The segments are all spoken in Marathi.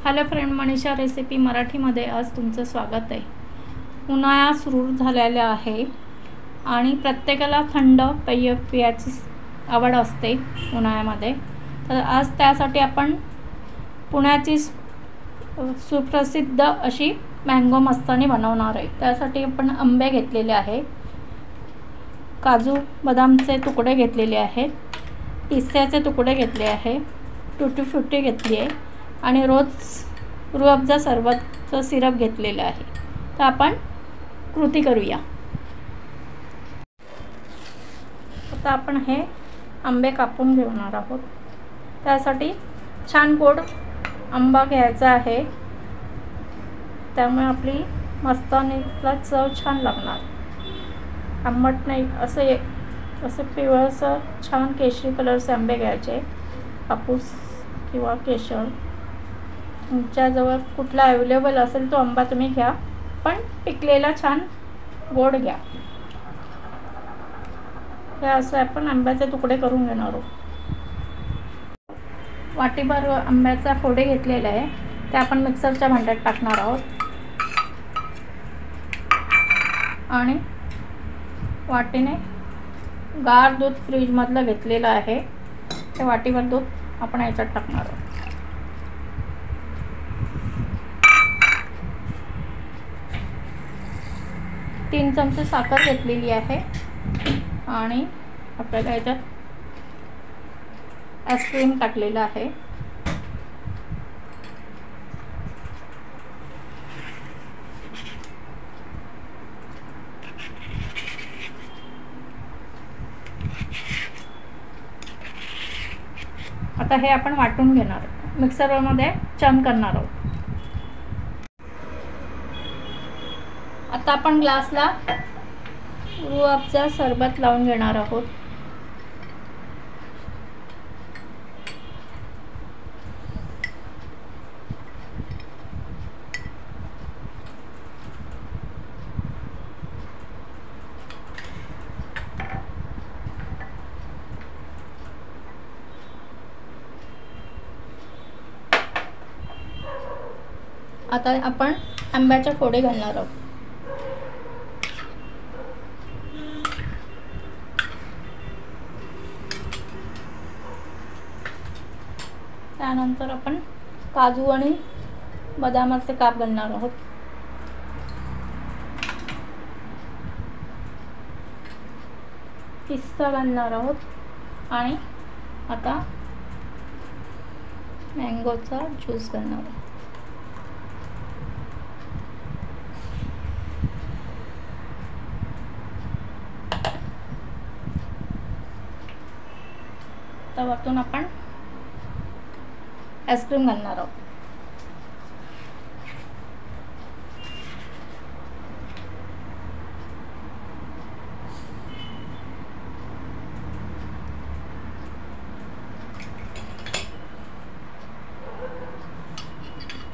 हॅलो फ्रेंड, मनीषा रेसिपी मराठीमध्ये आज तुमचं स्वागत आहे। उन्हाळा सुरू झालेला आहे आणि प्रत्येकाला थंड पेय पियाची आवड असते उन्हाळ्यामध्ये। तर आज त्यासाठी आपण पुण्याची सुप्रसिद्ध अशी मँगो मस्तानी बनवणार आहे। त्यासाठी आपण आंबे घेतलेले आहे, काजू बदामचे तुकडे घेतलेले आहेत, पिस्त्याचे तुकडे घेतले आहे, टूटी फ्रुटी घेतली आहे आणि रूह अफजा सरबतचं सिरप घेतलेलं आहे। तर आपण कृती करूया। आता आपण हे आंबे कापून घेणार आहोत। त्यासाठी छान गोड आंबा घ्यायचा आहे, त्यामुळे आपली मस्तानीला चव छान लागणार। आंबट नाही असे पिवळसर छान केशरी कलरचे आंबे घ्यायचे। हापूस किंवा केशर तुमच्याजवळ कुठला अवेलेबल असेल तो आंबा तुम्ही घ्या, पण पिकलेला छान गोड घ्या। हे असं आपण आंब्याचे तुकडे करून घेणार आहोत। वाटीभर आंब्याचा फोडे घेतलेला आहे, ते आपण मिक्सरच्या भांड्यात टाकणार आहोत आणि वाटीने गार दूध फ्रीजमधलं घेतलेलं आहे, ते वाटीभर दूध आपण याच्यात टाकणार आहोत। 3 चमचे साखर घेतलेली आहे आणि आपल्याला याच्यात आईस्क्रीम टाकलेलं आहे। आता हे आपण वाटून घेणार, मिक्सरमध्ये चर्न करणार आहोत। आता आपण ग्लासला रूह अफजा सरबत लावून घेणार आहोत। आता आपण आंब्याचे फोडे घालणार आहोत। त्यानंतर आपण काजू आणि बदामाचे काप घालणार आहोत। पिस्ता घालणार आहोत आणि आता मँगोचा ज्यूस घालणार आहोत। आता वरतून आपण आईस्क्रीम घालणार आहोत।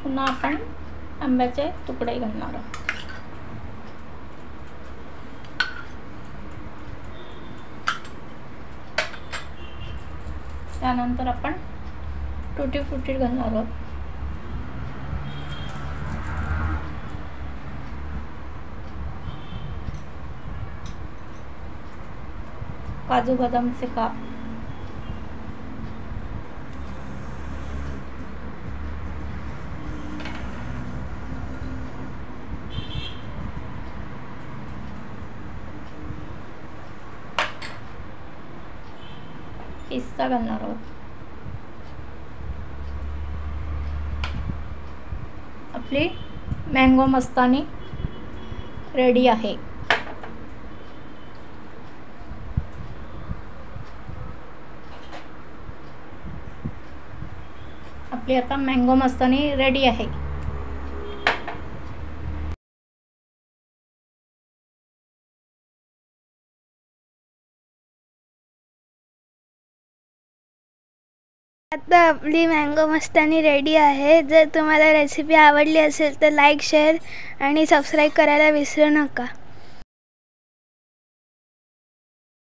पुन्हा आपण आंब्याचे तुकडे घालणार आहोत। त्यानंतर आपण टूटी फ्रुटी घालणार आहोत। काजू बदामचे काप, पिस्ता घालणार आहोत। आपली मँगो मस्तानी रेडी आहे। आपली आता मँगो मस्तानी रेडी आहे। आता आपली मँगो मस्तानी रेडी आहे। जर तुम्हाला रेसिपी आवडली असेल तर लाईक, शेअर आणि सबस्क्राईब करायला विसरू नका।